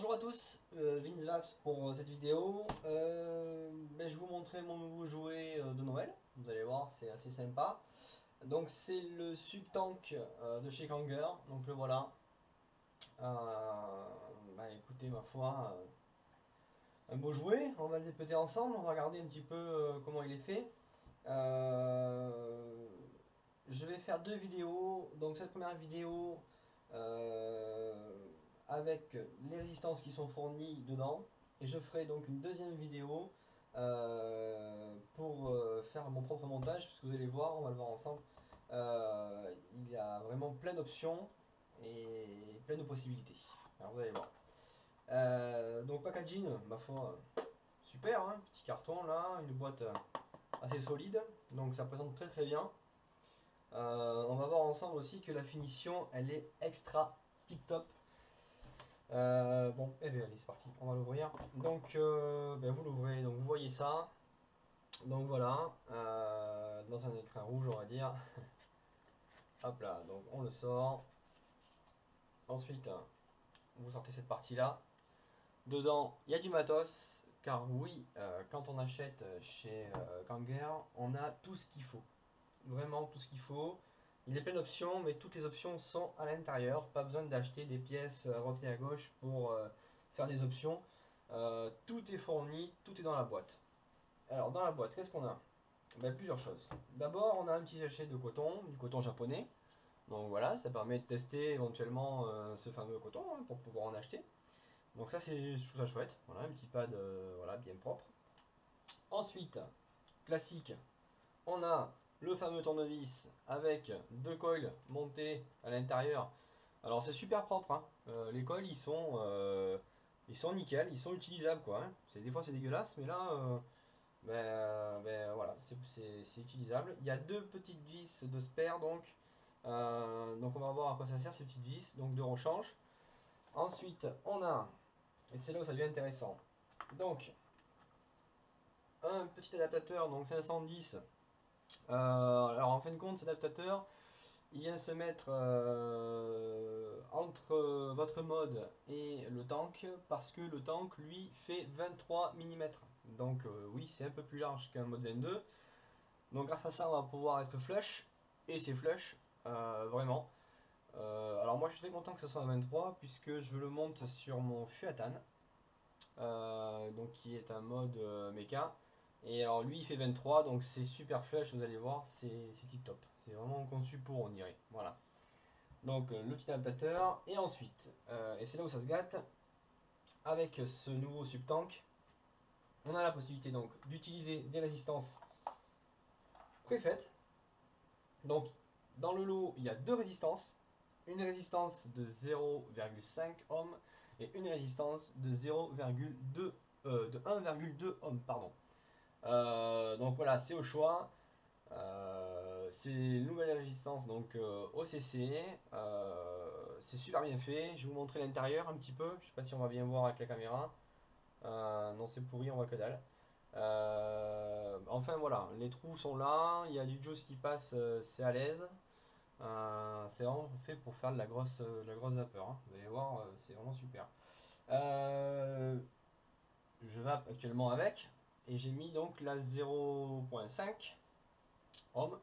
Bonjour à tous, Vince Vaps pour cette vidéo. Je vais vous montrer mon nouveau jouet de Noël. Vous allez voir, c'est assez sympa. Donc c'est le Subtank de chez Kanger. Donc le voilà. Écoutez, ma foi, un beau jouet. On va le dépeter ensemble. On va regarder un petit peu comment il est fait. Je vais faire deux vidéos. Donc cette première vidéo euh, avec les résistances qui sont fournies dedans. Et je ferai donc une deuxième vidéo pour faire mon propre montage, puisque vous allez voir, on va le voir ensemble. Il y a vraiment plein d'options et plein de possibilités. Alors vous allez voir. Donc packaging, ma foi, super, hein, petit carton là, une boîte assez solide, donc ça présente très très bien. On va voir ensemble aussi que la finition elle est extra tip top. Bon, eh bien allez, c'est parti, on va l'ouvrir. Donc vous l'ouvrez, donc vous voyez ça. Donc voilà, dans un écran rouge on va dire. Hop là, donc on le sort. Ensuite, vous sortez cette partie là. Dedans, il y a du matos, car oui, quand on achète chez Kanger, on a tout ce qu'il faut. Vraiment tout ce qu'il faut. Il y a plein d'options, mais toutes les options sont à l'intérieur. Pas besoin d'acheter des pièces à droite et à gauche pour faire des options. Tout est fourni, tout est dans la boîte. Alors dans la boîte, qu'est-ce qu'on a? Plusieurs choses. D'abord, on a un petit sachet de coton, du coton japonais. Donc voilà, ça permet de tester éventuellement ce fameux coton hein, pour pouvoir en acheter. Donc ça, je trouve ça chouette. Voilà, un petit pad voilà, bien propre. Ensuite, classique, on a le fameux tournevis avec deux coils montés à l'intérieur. Alors c'est super propre, hein. Les coils ils sont nickel, ils sont utilisables quoi, hein. Des fois c'est dégueulasse, mais là voilà, c'est utilisable. Il y a deux petites vis de spare donc on va voir à quoi ça sert ces petites vis donc de rechange. Ensuite on a, et c'est là où ça devient intéressant, donc un petit adaptateur donc 510. Alors en fin de compte, cet adaptateur, il vient se mettre entre votre mode et le tank parce que le tank lui fait 23 mm. Donc oui, c'est un peu plus large qu'un mode 22. Donc grâce à ça, on va pouvoir être flush et c'est flush vraiment. Alors moi, je suis très content que ce soit un 23 puisque je le monte sur mon Fuatan, donc qui est un mode méca. Et alors lui il fait 23 donc c'est super flush, vous allez voir, c'est tip top. C'est vraiment conçu pour, on dirait. Voilà. Donc le petit adaptateur. Et ensuite, et c'est là où ça se gâte, avec ce nouveau subtank, on a la possibilité donc d'utiliser des résistances préfaites. Donc dans le lot, il y a deux résistances. Une résistance de 0,5 ohm et une résistance de 0,2 de 1,2 ohm, pardon. Donc voilà, c'est au choix. C'est une nouvelle résistance donc OCC. C'est super bien fait. Je vais vous montrer l'intérieur un petit peu. Je sais pas si on va bien voir avec la caméra. Non, c'est pourri, on voit que dalle. Enfin voilà, les trous sont là. Il y a du juice qui passe, c'est à l'aise. C'est vraiment fait pour faire de la grosse vapeur, hein. Vous allez voir, c'est vraiment super. Je vape actuellement avec et j'ai mis donc la 0,5 ohm.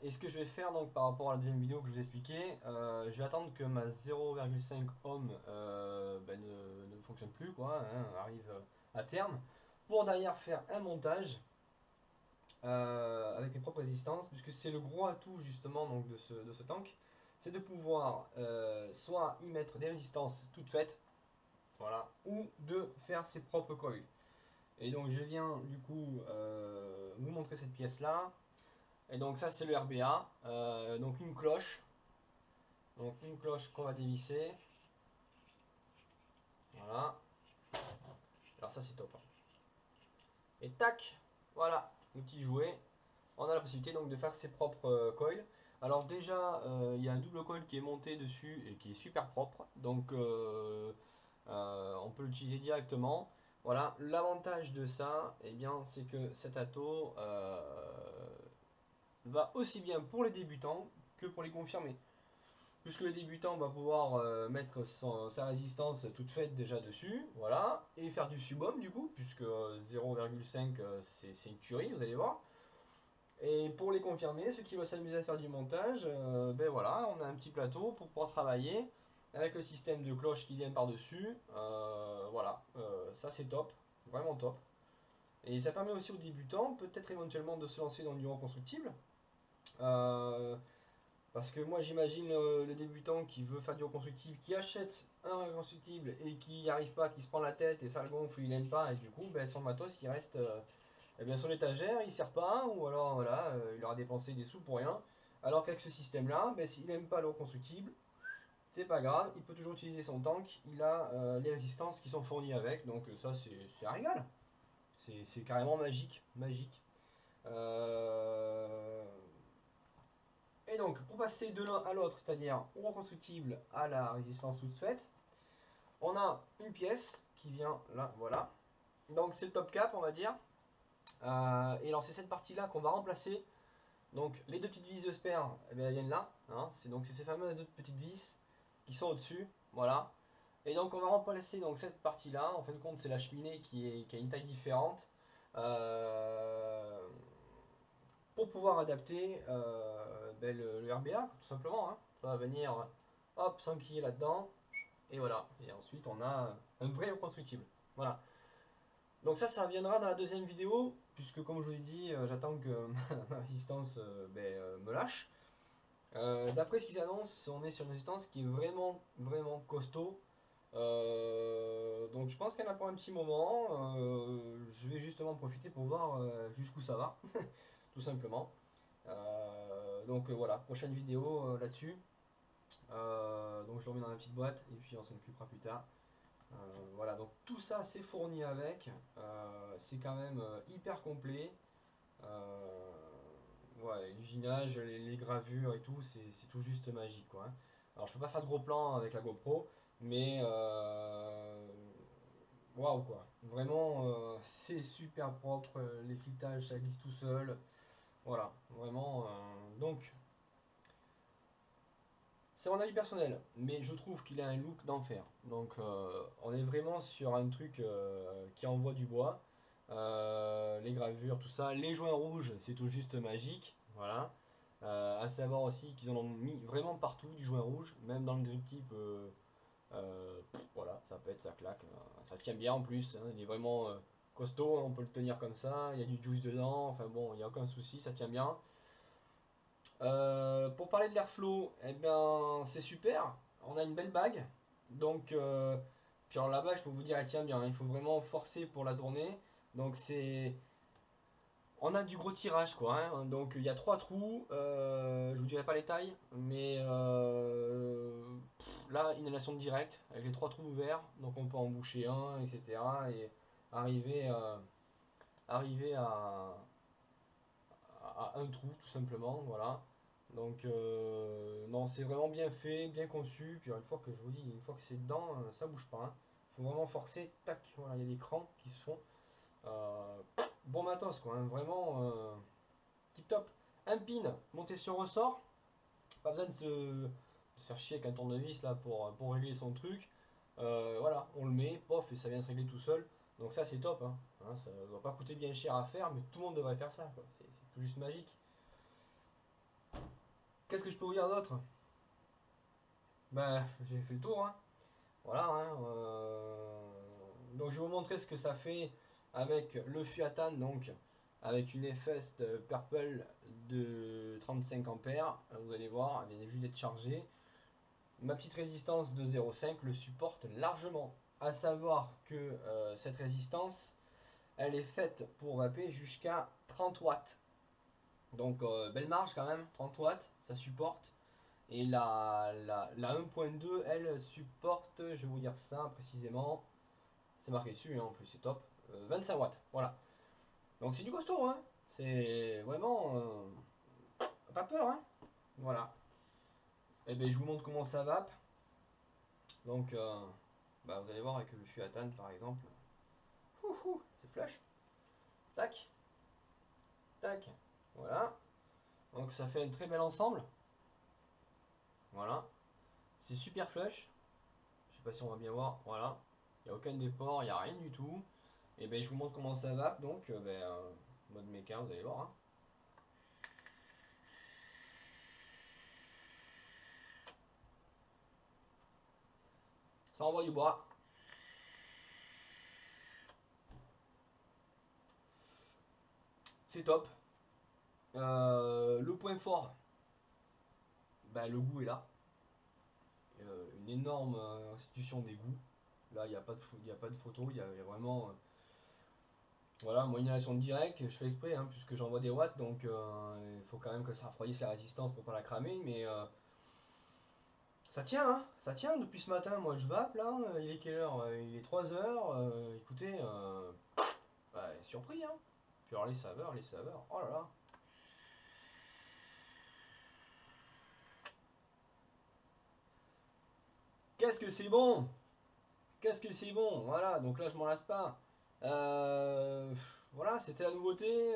Et ce que je vais faire donc par rapport à la deuxième vidéo que je vous ai expliqué, je vais attendre que ma 0,5 ohm ne fonctionne plus, quoi, hein, arrive à terme, pour derrière faire un montage avec mes propres résistances, puisque c'est le gros atout justement donc, de ce tank, c'est de pouvoir soit y mettre des résistances toutes faites, voilà, ou de faire ses propres coils. Et donc je viens du coup vous montrer cette pièce là. Et donc ça c'est le RBA, donc une cloche. Donc une cloche qu'on va dévisser. Voilà. Alors ça c'est top, hein. Et tac, voilà, le petit jouet. On a la possibilité donc de faire ses propres coils. Alors déjà, il y a un double coil qui est monté dessus et qui est super propre. Donc on peut l'utiliser directement. Voilà, l'avantage de ça, eh bien, c'est que cet ato va aussi bien pour les débutants que pour les confirmés. puisque le débutant va pouvoir mettre sa résistance toute faite déjà dessus, voilà, et faire du sub-ohm du coup, puisque 0,5 c'est une tuerie, vous allez voir. Et pour les confirmer, ceux qui veulent s'amuser à faire du montage, ben voilà, on a un petit plateau pour pouvoir travailler avec le système de cloche qui vient par-dessus. Voilà, ça c'est top, vraiment top. Et ça permet aussi aux débutants, peut-être éventuellement, de se lancer dans du reconstructible. Euh, Parce que moi j'imagine le débutant qui veut faire du reconstructible, qui achète un reconstructible et qui n'y arrive pas, qui se prend la tête et ça le gonfle, il n'aime pas, et du coup ben, son matos il reste eh bien, son étagère, il sert pas, ou alors voilà, il aura dépensé des sous pour rien. Alors qu'avec ce système-là, ben, s'il n'aime pas le reconstructible, c'est pas grave, il peut toujours utiliser son tank, il a les résistances qui sont fournies avec, donc ça c'est un régal. C'est carrément magique, magique. Euh, Et donc, pour passer de l'un à l'autre, c'est-à-dire au reconstructible à la résistance toute faite, on a une pièce qui vient là, voilà. Donc c'est le top cap, on va dire. Et alors c'est cette partie-là qu'on va remplacer. Donc les deux petites vis de spare, eh bien, elles viennent là. Hein. C'est ces fameuses deux petites vis qui sont au-dessus, voilà. Et donc on va remplacer donc cette partie-là. En fin de compte, c'est la cheminée qui a une taille différente. Euh, pour pouvoir adapter ben, le RBA, tout simplement. Hein. Ça va venir, hop, s'enquiller là-dedans, et voilà. Et ensuite, on a un vrai reconstructible. Voilà. Donc ça reviendra dans la deuxième vidéo, puisque comme je vous ai dit, j'attends que ma résistance ben, me lâche. D'après ce qu'ils annoncent, on est sur une résistance qui est vraiment, vraiment costaud. Donc je pense qu'il y en a pour un petit moment. Je vais justement profiter pour voir jusqu'où ça va, tout simplement. Donc voilà, prochaine vidéo là-dessus. Donc je le remets dans la petite boîte et puis on s'en occupera plus tard. Voilà, donc tout ça c'est fourni avec. C'est quand même hyper complet. Ouais, l'usinage, les gravures et tout, c'est tout juste magique quoi. Hein. Alors je peux pas faire de gros plans avec la GoPro, mais waouh quoi. Vraiment, c'est super propre. Les filettages ça glisse tout seul. Voilà, vraiment. Donc c'est mon avis personnel, mais je trouve qu'il a un look d'enfer. Donc on est vraiment sur un truc qui envoie du bois. Les gravures, tout ça. Les joints rouges, c'est tout juste magique. Voilà. À savoir aussi qu'ils en ont mis vraiment partout du joint rouge, même dans le grip type. Voilà, ça pète, ça claque. Ça tient bien en plus. Hein, il est vraiment costaud, hein, on peut le tenir comme ça. Il y a du juice dedans. Enfin bon, il n'y a aucun souci, ça tient bien. Pour parler de l'airflow, eh bien, c'est super. On a une belle bague. Donc, puis alors la bague, je peux vous dire, elle tient bien. Hein. Il faut vraiment forcer pour la tourner. Donc, on a du gros tirage, quoi. Hein. Donc, il y a trois trous. Je vous dirai pas les tailles, mais là, inhalation directe avec les trois trous ouverts. Donc, on peut en boucher un, etc. Et arriver, arriver à un trou tout simplement, voilà. Donc non, c'est vraiment bien fait, bien conçu. Puis une fois que je vous dis, une fois que c'est dedans, ça bouge pas. Hein. Faut vraiment forcer, tac, voilà, il y a des crans qui se font. Euh, bon matos quoi, hein, vraiment tip top. Un pin monté sur ressort, pas besoin de se faire chier avec un tournevis là pour régler son truc. Voilà, on le met, pof, et ça vient se régler tout seul. Donc ça c'est top, hein. Hein, ça ne doit pas coûter bien cher à faire, mais tout le monde devrait faire ça. C'est tout juste magique. Qu'est-ce que je peux vous dire d'autre? Ben, j'ai fait le tour, hein. Voilà, hein, donc je vais vous montrer ce que ça fait avec le Fuatan, donc avec une Fest Purple de 35 ampères. Vous allez voir, elle vient juste d'être chargée. Ma petite résistance de 0,5 le supporte largement. À savoir que cette résistance, elle est faite pour vaper jusqu'à 30 watts. Donc belle marge quand même, 30 watts, ça supporte. Et la 1.2, elle supporte, je vais vous dire ça précisément, c'est marqué dessus, hein, en plus c'est top, 25 watts, voilà. Donc c'est du costaud, hein. C'est vraiment pas peur, hein. Voilà. Et bien je vous montre comment ça vape. Donc bah, vous allez voir avec le Fuatan par exemple. C'est flush. Tac, tac. Voilà. Donc ça fait un très bel ensemble. Voilà. C'est super flush. Je sais pas si on va bien voir. Voilà. Il n'y a aucun déport, il n'y a rien du tout. Et ben je vous montre comment ça va. Donc mode méca, vous allez voir. Hein. Ça envoie du bois. C'est top. Le point fort, bah, le goût est là. Une énorme institution des goûts. Là, il n'y a, a pas de photo, il y a vraiment. Voilà, moi, inhalation directe, je fais exprès, hein, puisque j'envoie des watts, donc il faut quand même que ça refroidisse la résistance pour pas la cramer, mais ça tient, hein, ça tient depuis ce matin. Moi, je vape là, il est quelle heure? Il est 3 heures. Écoutez, bah, surpris, hein. Puis alors, les saveurs, oh là là. Qu'est-ce que c'est bon! Qu'est-ce que c'est bon! Voilà, donc là je m'en lasse pas. Euh, voilà, c'était la nouveauté.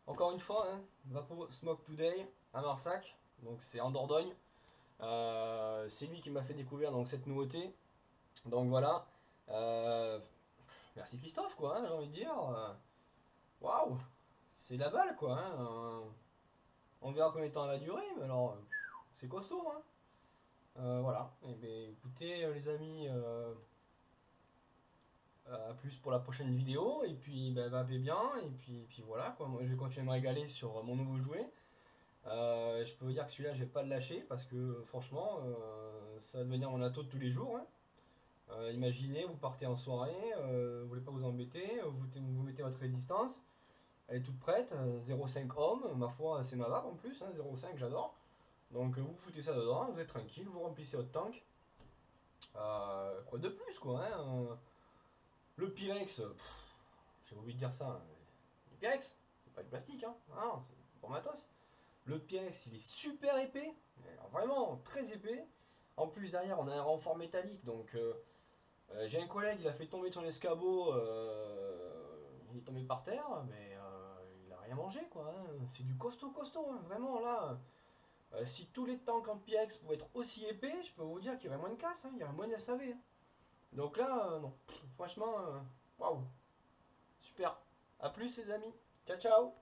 Encore une fois, hein, Vapo Smoke Today à Marsac, donc c'est en Dordogne. C'est lui qui m'a fait découvrir donc cette nouveauté. Donc voilà. Euh, merci Christophe, quoi, hein, j'ai envie de dire. Waouh! C'est la balle, quoi. Hein, on verra combien de temps elle va durer, mais alors c'est costaud, hein. Voilà. Et ben écoutez, les amis. À plus pour la prochaine vidéo et puis bah, vapez bien et puis voilà quoi. Moi je vais continuer à me régaler sur mon nouveau jouet. Je peux vous dire que celui-là je vais pas le lâcher parce que franchement ça va devenir mon atout de tous les jours. Hein. Imaginez, vous partez en soirée, vous voulez pas vous embêter, vous mettez votre résistance, elle est toute prête, 0,5 ohm, ma foi c'est ma vape en plus, hein, 0,5 j'adore. Donc vous foutez ça dedans, vous êtes tranquille, vous remplissez votre tank. Quoi de plus quoi hein, le Pyrex, j'ai oublié de dire ça. Hein. Le Pyrex, c'est pas du plastique, hein. Non, c'est pour matos. Le Pyrex, il est super épais, vraiment très épais. En plus, derrière, on a un renfort métallique. Donc, j'ai un collègue, il a fait tomber son escabeau. Il est tombé par terre, mais il a rien mangé, quoi. Hein. C'est du costaud, costaud. Hein. Vraiment, là, si tous les tanks en Pyrex pouvaient être aussi épais, je peux vous dire qu'il y aurait moins de casse. Hein. Il y aurait moins de SAV. Hein. Donc là, non. Franchement, waouh. Super. A plus les amis. Ciao ciao.